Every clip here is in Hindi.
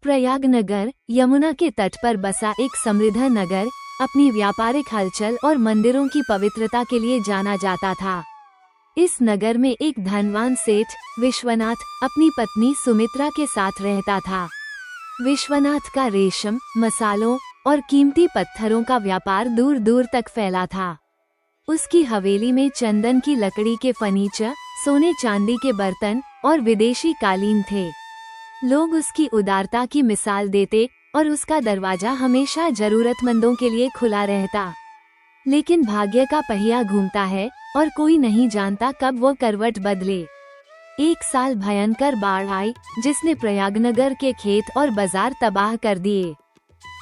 प्रयागनगर यमुना के तट पर बसा एक समृद्ध नगर अपनी व्यापारिक हलचल और मंदिरों की पवित्रता के लिए जाना जाता था। इस नगर में एक धनवान सेठ विश्वनाथ अपनी पत्नी सुमित्रा के साथ रहता था। विश्वनाथ का रेशम, मसालों और कीमती पत्थरों का व्यापार दूर दूर तक फैला था। उसकी हवेली में चंदन की लकड़ी के फर्नीचर, सोने चांदी के बर्तन और विदेशी कालीन थे। लोग उसकी उदारता की मिसाल देते और उसका दरवाजा हमेशा जरूरतमंदों के लिए खुला रहता। लेकिन भाग्य का पहिया घूमता है और कोई नहीं जानता कब वो करवट बदले। एक साल भयंकर बाढ़ आई जिसने प्रयागनगर के खेत और बाजार तबाह कर दिए।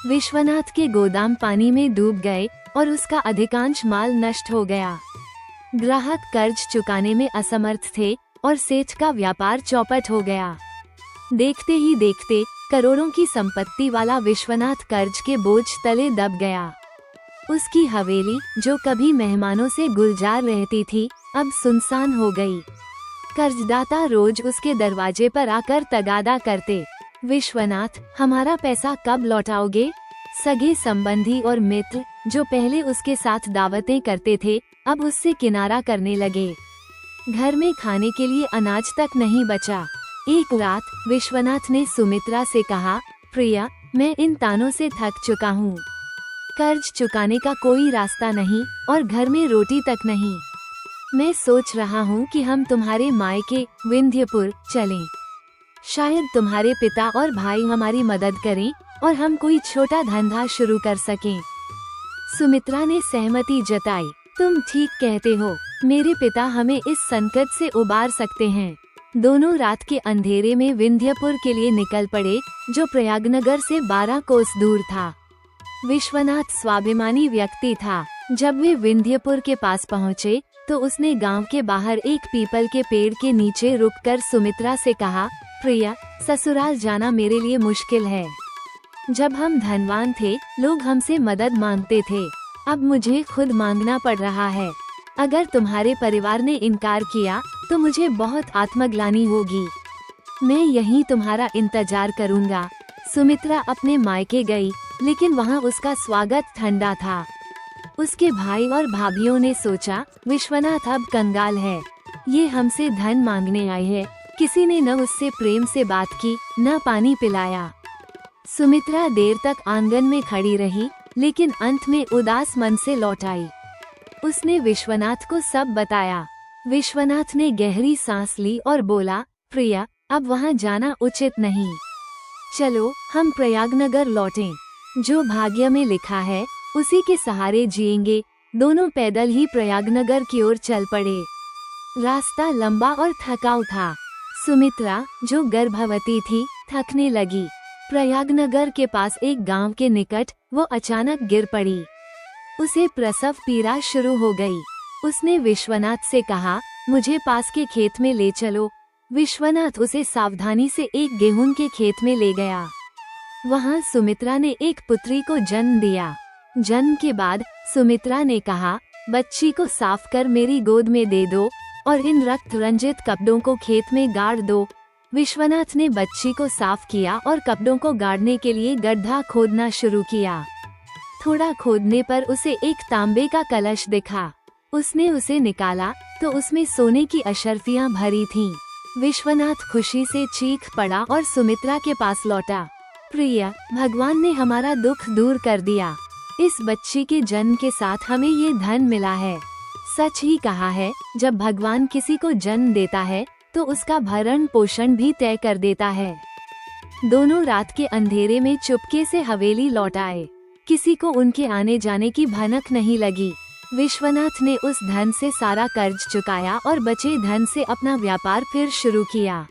विश्वनाथ के गोदाम पानी में डूब गए और उसका अधिकांश माल नष्ट हो गया। ग्राहक कर्ज चुकाने में असमर्थ थे और सेठ का व्यापार चौपट हो गया। देखते ही देखते करोड़ों की संपत्ति वाला विश्वनाथ कर्ज के बोझ तले दब गया। उसकी हवेली जो कभी मेहमानों से गुलजार रहती थी, अब सुनसान हो गई। कर्जदाता रोज उसके दरवाजे पर आकर तगादा करते, विश्वनाथ, हमारा पैसा कब लौटाओगे? सगे संबंधी और मित्र जो पहले उसके साथ दावतें करते थे, अब उससे किनारा करने लगे। घर में खाने के लिए अनाज तक नहीं बचा। एक रात विश्वनाथ ने सुमित्रा से कहा, प्रिया, मैं इन तानों से थक चुका हूँ। कर्ज चुकाने का कोई रास्ता नहीं और घर में रोटी तक नहीं। मैं सोच रहा हूँ कि हम तुम्हारे मायके विंध्यपुर चलें। शायद तुम्हारे पिता और भाई हमारी मदद करें और हम कोई छोटा धंधा शुरू कर सकें। सुमित्रा ने सहमति जताई, तुम ठीक कहते हो, मेरे पिता हमें इस संकट से उबार सकते हैं। दोनों रात के अंधेरे में विंध्यपुर के लिए निकल पड़े, जो प्रयागनगर से 12 कोस दूर था। विश्वनाथ स्वाभिमानी व्यक्ति था। जब वे विंध्यपुर के पास पहुँचे तो उसने गांव के बाहर एक पीपल के पेड़ के नीचे रुककर सुमित्रा से कहा, प्रिया, ससुराल जाना मेरे लिए मुश्किल है। जब हम धनवान थे, लोग हमसे मदद मांगते थे। अब मुझे खुद मांगना पड़ रहा है। अगर तुम्हारे परिवार ने इनकार किया तो मुझे बहुत आत्मग्लानि होगी। मैं यहीं तुम्हारा इंतजार करूंगा। सुमित्रा अपने मायके गई, लेकिन वहां उसका स्वागत ठंडा था। उसके भाई और भाभीियों ने सोचा, विश्वनाथ अब कंगाल है, ये हमसे धन मांगने आए हैं। किसी ने न उससे प्रेम से बात की, न पानी पिलाया। सुमित्रा देर तक आंगन में खड़ी रही, लेकिन अंत में उदास मन से लौट आई। उसने विश्वनाथ को सब बताया। विश्वनाथ ने गहरी सांस ली और बोला, प्रिया, अब वहाँ जाना उचित नहीं। चलो हम प्रयागनगर लौटें। जो भाग्य में लिखा है उसी के सहारे जिएंगे। दोनों पैदल ही प्रयागनगर की ओर चल पड़े। रास्ता लंबा और थकाऊ था। सुमित्रा जो गर्भवती थी, थकने लगी। प्रयागनगर के पास एक गांव के निकट वो अचानक गिर पड़ी। उसे प्रसव पीड़ा शुरू हो गई। उसने विश्वनाथ से कहा, मुझे पास के खेत में ले चलो। विश्वनाथ उसे सावधानी से एक गेहूं के खेत में ले गया। वहां सुमित्रा ने एक पुत्री को जन्म दिया। जन्म के बाद सुमित्रा ने कहा, बच्ची को साफ कर मेरी गोद में दे दो और इन रक्त रंजित कपड़ों को खेत में गाड़ दो। विश्वनाथ ने बच्ची को साफ किया और कपड़ों को गाड़ने के लिए गड्ढा खोदना शुरू किया। थोड़ा खोदने पर उसे एक तांबे का कलश दिखा। उसने उसे निकाला तो उसमें सोने की अशर्फियां भरी थीं। विश्वनाथ खुशी से चीख पड़ा और सुमित्रा के पास लौटा। प्रिया, भगवान ने हमारा दुख दूर कर दिया। इस बच्ची के जन्म के साथ हमें ये धन मिला है। सच ही कहा है, जब भगवान किसी को जन्म देता है तो उसका भरण पोषण भी तय कर देता है। दोनों रात के अंधेरे में चुपके से हवेली लौट आए। किसी को उनके आने जाने की भनक नहीं लगी। विश्वनाथ ने उस धन से सारा कर्ज चुकाया और बचे धन से अपना व्यापार फिर शुरू किया।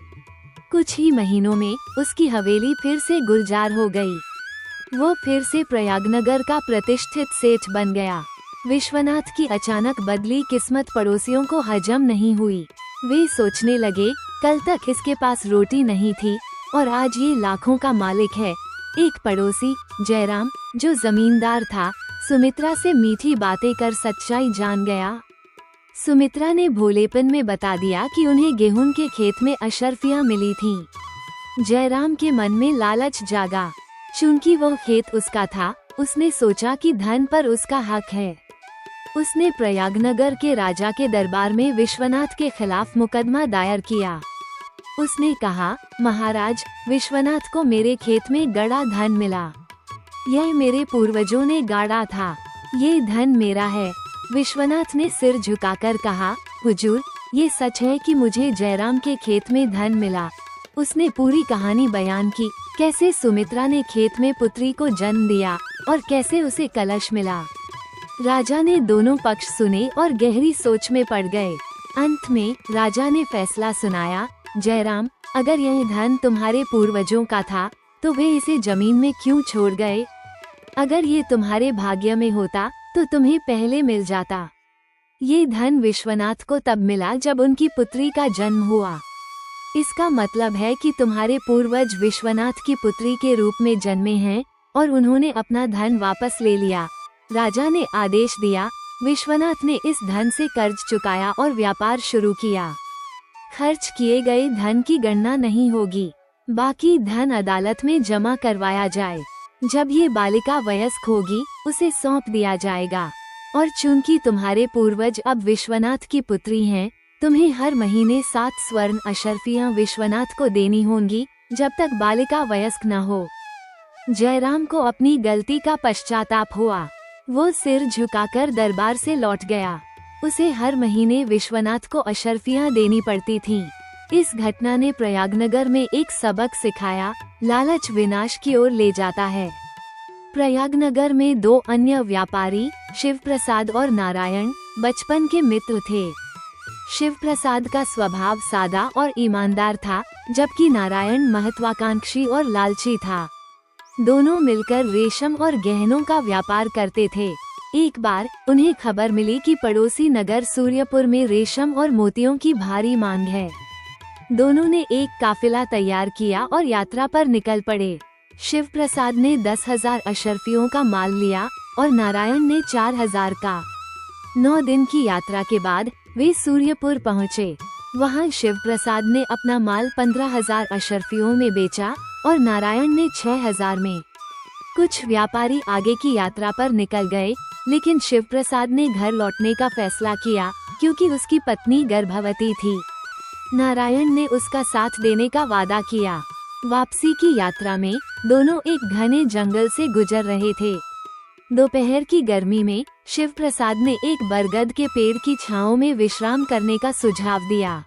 कुछ ही महीनों में उसकी हवेली फिर से गुलजार हो गई। वो फिर से प्रयागनगर का प्रतिष्ठित सेठ बन गया। विश्वनाथ की अचानक बदली किस्मत पड़ोसियों को हजम नहीं हुई। वे सोचने लगे, कल तक इसके पास रोटी नहीं थी और आज ये लाखों का मालिक है। एक पड़ोसी जयराम जो जमींदार था, सुमित्रा से मीठी बातें कर सच्चाई जान गया। सुमित्रा ने भोलेपन में बता दिया कि उन्हें गेहूं के खेत में अशर्फियां मिली थीं। जयराम के मन में लालच जागा। चूंकि वो खेत उसका था, उसने सोचा कि धन पर उसका हक है। उसने प्रयागनगर के राजा के दरबार में विश्वनाथ के खिलाफ मुकदमा दायर किया। उसने कहा, महाराज, विश्वनाथ को मेरे खेत में गड़ा धन मिला। यह मेरे पूर्वजों ने गाड़ा था। ये धन मेरा है। विश्वनाथ ने सिर झुकाकर कहा, हुजूर, ये सच है कि मुझे जयराम के खेत में धन मिला। उसने पूरी कहानी बयान की, कैसे सुमित्रा ने खेत में पुत्री को जन्म दिया और कैसे उसे कलश मिला। राजा ने दोनों पक्ष सुने और गहरी सोच में पड़ गए। अंत में राजा ने फैसला सुनाया, जयराम, अगर यह धन तुम्हारे पूर्वजों का था तो वे इसे जमीन में क्यों छोड़ गए? अगर ये तुम्हारे भाग्य में होता तो तुम्हें पहले मिल जाता। ये धन विश्वनाथ को तब मिला जब उनकी पुत्री का जन्म हुआ। इसका मतलब है कि तुम्हारे पूर्वज विश्वनाथ की पुत्री के रूप में जन्मे हैं और उन्होंने अपना धन वापस ले लिया। राजा ने आदेश दिया। विश्वनाथ ने इस धन से कर्ज चुकाया और व्यापार शुरू किया। खर्च किए गए धन की गणना नहीं होगी, बाकी धन अदालत में जमा करवाया जाए। जब ये बालिका वयस्क होगी, उसे सौंप दिया जाएगा। और चूंकि तुम्हारे पूर्वज अब विश्वनाथ की पुत्री हैं, तुम्हें हर महीने 7 स्वर्ण अशर्फियां विश्वनाथ को देनी होंगी, जब तक बालिका वयस्क न हो। जयराम को अपनी गलती का पश्चाताप हुआ। वो सिर झुकाकर दरबार से लौट गया। उसे हर महीने विश्वनाथ को अशर्फियां देनी पड़ती थीं। इस घटना ने प्रयागनगर में एक सबक सिखाया, लालच विनाश की ओर ले जाता है। प्रयागनगर में 2 अन्य व्यापारी, शिव प्रसाद और नारायण, बचपन के मित्र थे। शिव प्रसाद का स्वभाव सादा और ईमानदार था, जबकि नारायण महत्वाकांक्षी और लालची था। दोनों मिलकर रेशम और गहनों का व्यापार करते थे। एक बार उन्हें खबर मिली कि पड़ोसी नगर सूर्यपुर में रेशम और मोतियों की भारी मांग है। दोनों ने एक काफिला तैयार किया और यात्रा पर निकल पड़े। शिव प्रसाद ने 10,000 अशर्फियों का माल लिया और नारायण ने 4,000 का। 9 दिन की यात्रा के बाद वे सूर्यपुर पहुँचे। वहाँ शिव प्रसाद ने अपना माल 15,000 अशर्फियों में बेचा और नारायण ने 6,000 में। कुछ व्यापारी आगे की यात्रा पर निकल गए, लेकिन शिव प्रसाद ने घर लौटने का फैसला किया क्योंकि उसकी पत्नी गर्भवती थी। नारायण ने उसका साथ देने का वादा किया। वापसी की यात्रा में दोनों एक घने जंगल से गुजर रहे थे। दोपहर की गर्मी में शिव प्रसाद ने एक बरगद के पेड़ की छांव में विश्राम करने का सुझाव दिया।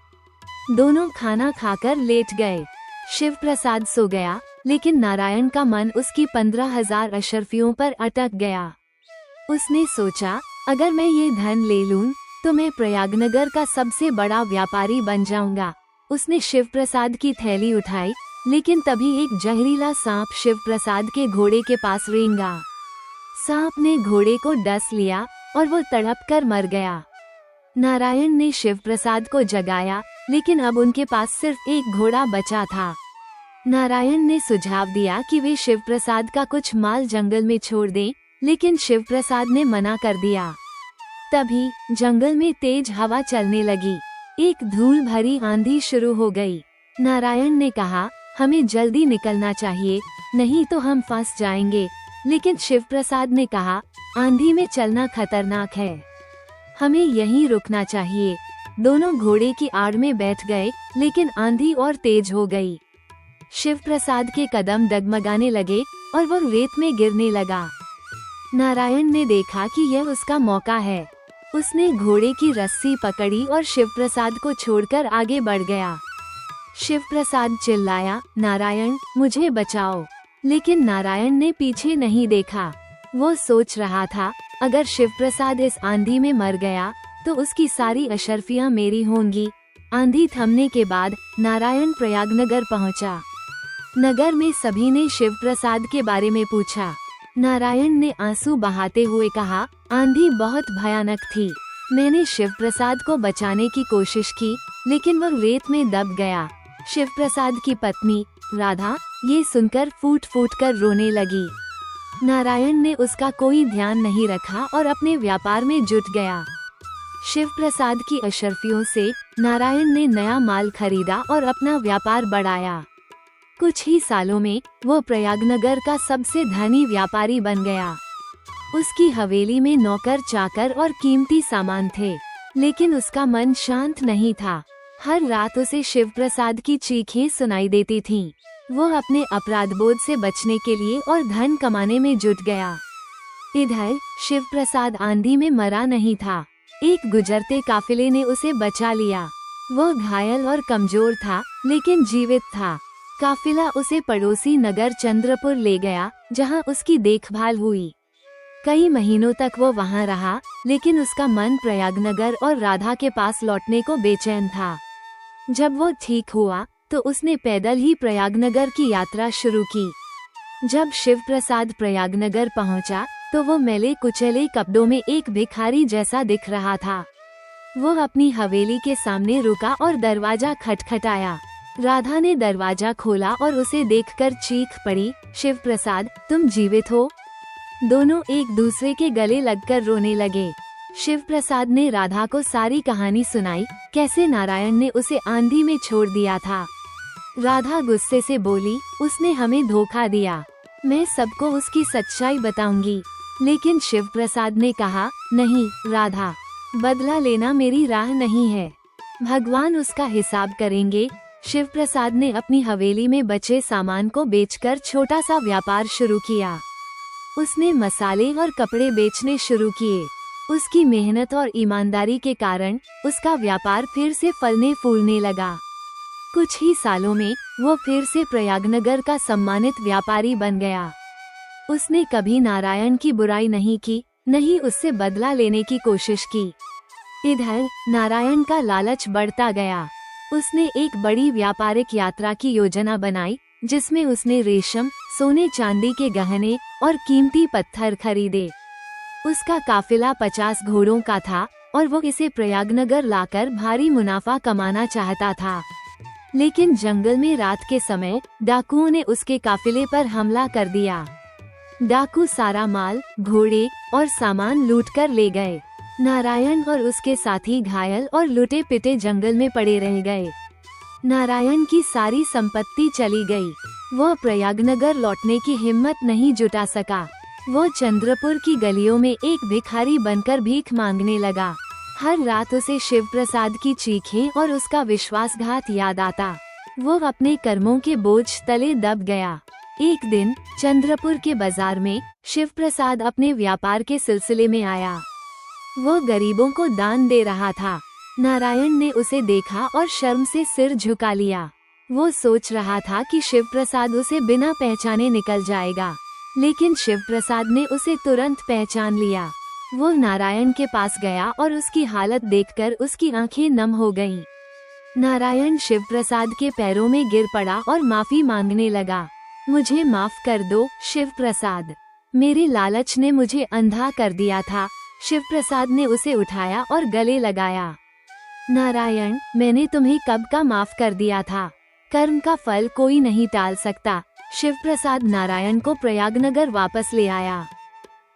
दोनों खाना खाकर लेट गए। शिव प्रसाद सो गया, लेकिन नारायण का मन उसकी 15,000 अशर्फियों पर अटक गया। उसने सोचा, अगर मैं ये धन ले लूं, तो मैं प्रयागनगर का सबसे बड़ा व्यापारी बन जाऊंगा। उसने शिव प्रसाद की थैली उठाई, लेकिन तभी एक जहरीला सांप शिव प्रसाद के घोड़े के पास रेंगा। सांप ने घोड़े को डस लिया और वो तड़प कर मर गया। नारायण ने शिव प्रसाद को जगाया, लेकिन अब उनके पास सिर्फ एक घोड़ा बचा था। नारायण ने सुझाव दिया कि वे शिव प्रसाद का कुछ माल जंगल में छोड़ दें, लेकिन शिव प्रसाद ने मना कर दिया। तभी जंगल में तेज हवा चलने लगी। एक धूल भरी आंधी शुरू हो गई। नारायण ने कहा, हमें जल्दी निकलना चाहिए, नहीं तो हम फंस जाएंगे। लेकिन शिव प्रसाद ने कहा, आंधी में चलना खतरनाक है, हमें यहीं रुकना चाहिए। दोनों घोड़े की आड़ में बैठ गए, लेकिन आंधी और तेज हो गई। शिव प्रसाद के कदम डगमगाने लगे और वो रेत में गिरने लगा। नारायण ने देखा कि यह उसका मौका है। उसने घोड़े की रस्सी पकड़ी और शिव प्रसाद को छोड़कर आगे बढ़ गया। शिव प्रसाद चिल्लाया, नारायण, मुझे बचाओ। लेकिन नारायण ने पीछे नहीं देखा। वो सोच रहा था, अगर शिव प्रसाद इस आंधी में मर गया तो उसकी सारी अशर्फियां मेरी होंगी। आंधी थमने के बाद नारायण प्रयागनगर पहुंचा। नगर में सभी ने शिव प्रसाद के बारे में पूछा। नारायण ने आंसू बहाते हुए कहा, आंधी बहुत भयानक थी। मैंने शिव प्रसाद को बचाने की कोशिश की, लेकिन वह रेत में दब गया। शिव प्रसाद की पत्नी राधा ये सुनकर फूट फूट कर रोने लगी। नारायण ने उसका कोई ध्यान नहीं रखा और अपने व्यापार में जुट गया। शिव प्रसाद की अशर्फियों से नारायण ने नया माल खरीदा और अपना व्यापार बढ़ाया। कुछ ही सालों में वो प्रयागनगर का सबसे धनी व्यापारी बन गया। उसकी हवेली में नौकर चाकर और कीमती सामान थे, लेकिन उसका मन शांत नहीं था। हर रात उसे शिव प्रसाद की चीखें सुनाई देती थीं। वो अपने अपराध बोध से बचने के लिए और धन कमाने में जुट गया। इधर शिव प्रसाद आंधी में मरा नहीं था। एक गुजरते काफिले ने उसे बचा लिया। वो घायल और कमजोर था, लेकिन जीवित था। काफिला उसे पड़ोसी नगर चंद्रपुर ले गया, जहां उसकी देखभाल हुई। कई महीनों तक वो वहां रहा, लेकिन उसका मन प्रयागनगर और राधा के पास लौटने को बेचैन था। जब वो ठीक हुआ तो उसने पैदल ही प्रयागनगर की यात्रा शुरू की। जब शिव प्रसाद प्रयागनगर पहुंचा तो वो मैले कुचले कपड़ों में एक भिखारी जैसा दिख रहा था। वो अपनी हवेली के सामने रुका और दरवाजा खटखटाया। राधा ने दरवाजा खोला और उसे देखकर चीख पड़ी, शिव प्रसाद, तुम जीवित हो? दोनों एक दूसरे के गले लगकर रोने लगे। शिव प्रसाद ने राधा को सारी कहानी सुनाई, कैसे नारायण ने उसे आंधी में छोड़ दिया था। राधा गुस्से से बोली, उसने हमें धोखा दिया। मैं सबको उसकी सच्चाई बताऊंगी। लेकिन शिव प्रसाद ने कहा, नहीं राधा, बदला लेना मेरी राह नहीं है। भगवान उसका हिसाब करेंगे। शिव प्रसाद ने अपनी हवेली में बचे सामान को बेचकर छोटा सा व्यापार शुरू किया। उसने मसाले और कपड़े बेचने शुरू किए। उसकी मेहनत और ईमानदारी के कारण उसका व्यापार फिर से फलने फूलने लगा। कुछ ही सालों में वो फिर से प्रयागनगर का सम्मानित व्यापारी बन गया। उसने कभी नारायण की बुराई नहीं की, नहीं उससे बदला लेने की कोशिश की। इधर नारायण का लालच बढ़ता गया। उसने एक बड़ी व्यापारिक यात्रा की योजना बनाई, जिसमें उसने रेशम, सोने चांदी के गहने और कीमती पत्थर खरीदे। उसका काफिला 50 घोड़ों का था और वो इसे प्रयागनगर लाकर भारी मुनाफा कमाना चाहता था। लेकिन जंगल में रात के समय डाकुओं ने उसके काफिले पर हमला कर दिया। डाकू सारा माल, घोड़े और सामान लूटकर ले गए। नारायण और उसके साथी घायल और लुटे पिटे जंगल में पड़े रह गए। नारायण की सारी संपत्ति चली गई। वह प्रयागनगर लौटने की हिम्मत नहीं जुटा सका। वो चंद्रपुर की गलियों में एक भिखारी बनकर भीख मांगने लगा। हर रात उसे शिव प्रसाद की चीखें और उसका विश्वासघात याद आता। वो अपने कर्मों के बोझ तले दब गया। एक दिन चंद्रपुर के बाजार में शिव प्रसाद अपने व्यापार के सिलसिले में आया। वो गरीबों को दान दे रहा था। नारायण ने उसे देखा और शर्म से सिर झुका लिया। वो सोच रहा था कि शिव प्रसाद उसे बिना पहचाने निकल जाएगा, लेकिन शिव प्रसाद ने उसे तुरंत पहचान लिया। वो नारायण के पास गया और उसकी हालत देखकर उसकी आंखें नम हो गईं। नारायण शिव प्रसाद के पैरों में गिर पड़ा और माफी मांगने लगा। मुझे माफ कर दो शिव प्रसाद, मेरे लालच ने मुझे अंधा कर दिया था। शिव प्रसाद ने उसे उठाया और गले लगाया। नारायण, मैंने तुम्हें कब का माफ कर दिया था। कर्म का फल कोई नहीं टाल सकता। शिव प्रसाद नारायण को प्रयागनगर वापस ले आया।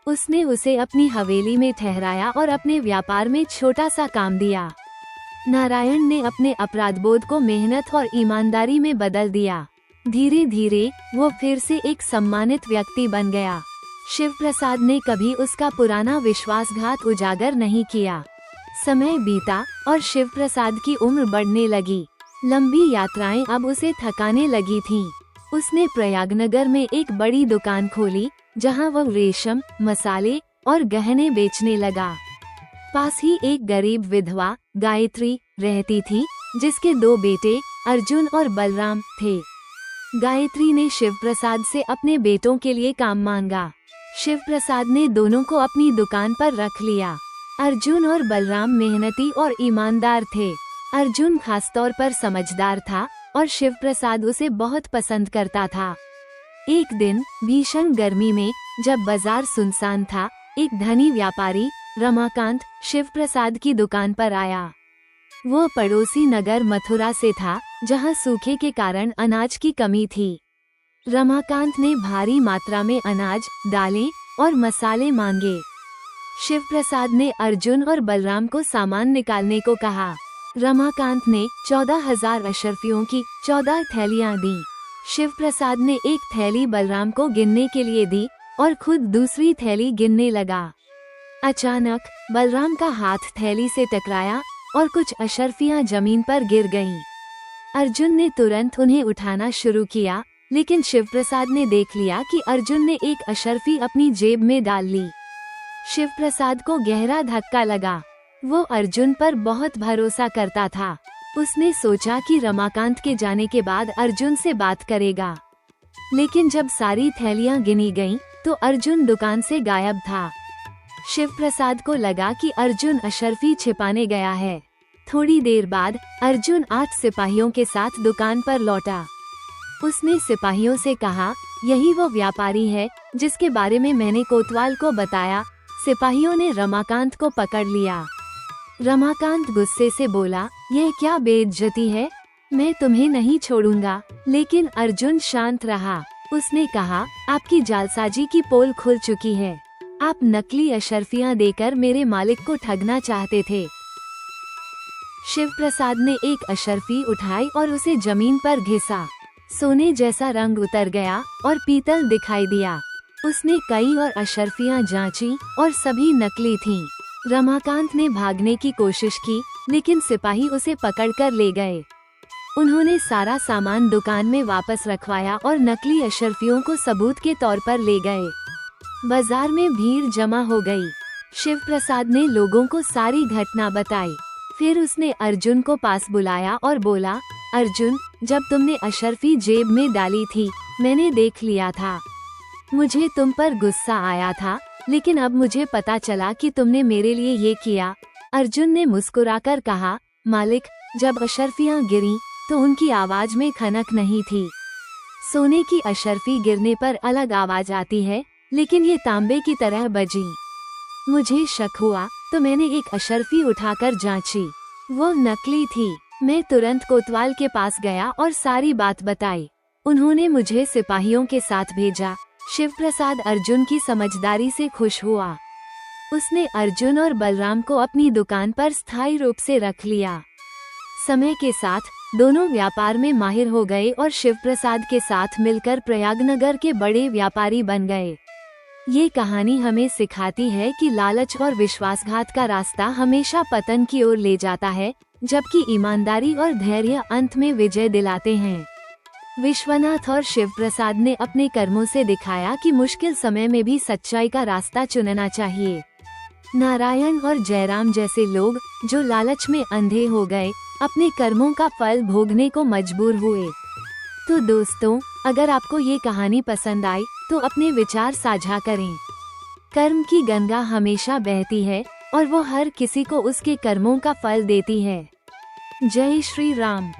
उसने उसे अपनी हवेली में ठहराया और अपने व्यापार में छोटा सा काम दिया। नारायण ने अपने अपराधबोध को मेहनत और ईमानदारी में बदल दिया। धीरे धीरे वो फिर से एक सम्मानित व्यक्ति बन गया। शिव प्रसाद ने कभी उसका पुराना विश्वासघात उजागर नहीं किया। समय बीता और शिव प्रसाद की उम्र बढ़ने लगी। लंबी यात्राएं अब उसे थकाने लगी थीं। उसने प्रयागनगर में एक बड़ी दुकान खोली, जहां वह रेशम, मसाले और गहने बेचने लगा। पास ही एक गरीब विधवा गायत्री रहती थी, जिसके 2 बेटे अर्जुन और बलराम थे। गायत्री ने शिव प्रसाद से अपने बेटों के लिए काम मांगा। शिव प्रसाद ने दोनों को अपनी दुकान पर रख लिया। अर्जुन और बलराम मेहनती और ईमानदार थे। अर्जुन खासतौर पर समझदार था और शिव प्रसाद उसे बहुत पसंद करता था। एक दिन भीषण गर्मी में जब बाजार सुनसान था, एक धनी व्यापारी रमाकांत शिव प्रसाद की दुकान पर आया। वो पड़ोसी नगर मथुरा से था, जहां सूखे के कारण अनाज की कमी थी। रमाकांत ने भारी मात्रा में अनाज, दालें और मसाले मांगे। शिव प्रसाद ने अर्जुन और बलराम को सामान निकालने को कहा। रमाकांत ने 14,000 अशर्फियों की 14 थैलियां दी। शिव प्रसाद ने एक थैली बलराम को गिनने के लिए दी और खुद दूसरी थैली गिनने लगा। अचानक बलराम का हाथ थैली से टकराया और कुछ अशर्फियां जमीन पर गिर गईं। अर्जुन ने तुरंत उन्हें उठाना शुरू किया, लेकिन शिव प्रसाद ने देख लिया कि अर्जुन ने एक अशर्फी अपनी जेब में डाल ली। शिव प्रसाद को गहरा धक्का लगा। वो अर्जुन पर बहुत भरोसा करता था। उसने सोचा कि रमाकांत के जाने के बाद अर्जुन से बात करेगा, लेकिन जब सारी थैलियां गिनी गईं, तो अर्जुन दुकान से गायब था। शिव प्रसाद को लगा कि अर्जुन अशर्फी छिपाने गया है। थोड़ी देर बाद अर्जुन 8 सिपाहियों के साथ दुकान पर लौटा। उसने सिपाहियों से कहा, यही वो व्यापारी है जिसके बारे में मैंने कोतवाल को बताया। सिपाहियों ने रमाकांत को पकड़ लिया। रमाकांत गुस्से से बोला, यह क्या बेइज्जती है, मैं तुम्हें नहीं छोड़ूंगा। लेकिन अर्जुन शांत रहा। उसने कहा, आपकी जालसाजी की पोल खुल चुकी है। आप नकली अशर्फियां देकर मेरे मालिक को ठगना चाहते थे। शिव प्रसाद ने एक अशर्फी उठाई और उसे जमीन पर घिसा। सोने जैसा रंग उतर गया और पीतल दिखाई दिया। उसने कई और अशर्फियां जांची और सभी नकली थीं। रमाकांत ने भागने की कोशिश की, लेकिन सिपाही उसे पकड़कर ले गए। उन्होंने सारा सामान दुकान में वापस रखवाया और नकली अशर्फियों को सबूत के तौर पर ले गए। बाजार में भीड़ जमा हो गई। शिव प्रसाद ने लोगों को सारी घटना बताई। फिर उसने अर्जुन को पास बुलाया और बोला, अर्जुन, जब तुमने अशर्फी जेब में डाली थी, मैंने देख लिया था। मुझे तुम पर गुस्सा आया था, लेकिन अब मुझे पता चला कि तुमने मेरे लिए ये किया। अर्जुन ने मुस्कुराकर कहा, मालिक, जब अशर्फियां गिरीं, तो उनकी आवाज में खनक नहीं थी। सोने की अशर्फी गिरने पर अलग आवाज आती है, लेकिन ये तांबे की तरह बजी। मुझे शक हुआ तो मैंने एक अशर्फी उठाकर जांची। वो नकली थी। मैं तुरंत कोतवाल के पास गया और सारी बात बताई। उन्होंने मुझे सिपाहियों के साथ भेजा। शिव प्रसाद अर्जुन की समझदारी से खुश हुआ। उसने अर्जुन और बलराम को अपनी दुकान पर स्थायी रूप से रख लिया। समय के साथ दोनों व्यापार में माहिर हो गए और शिव प्रसाद के साथ मिलकर प्रयागनगर के बड़े व्यापारी बन गए। ये कहानी हमें सिखाती है कि लालच और विश्वासघात का रास्ता हमेशा पतन की ओर ले जाता है, जबकि ईमानदारी और धैर्य अंत में विजय दिलाते हैं। विश्वनाथ और शिव प्रसाद ने अपने कर्मों से दिखाया कि मुश्किल समय में भी सच्चाई का रास्ता चुनना चाहिए। नारायण और जयराम जैसे लोग जो लालच में अंधे हो गए, अपने कर्मों का फल भोगने को मजबूर हुए। तो दोस्तों, अगर आपको ये कहानी पसंद आई तो अपने विचार साझा करें। कर्म की गंगा हमेशा बहती है और वो हर किसी को उसके कर्मों का फल देती है। जय श्री राम।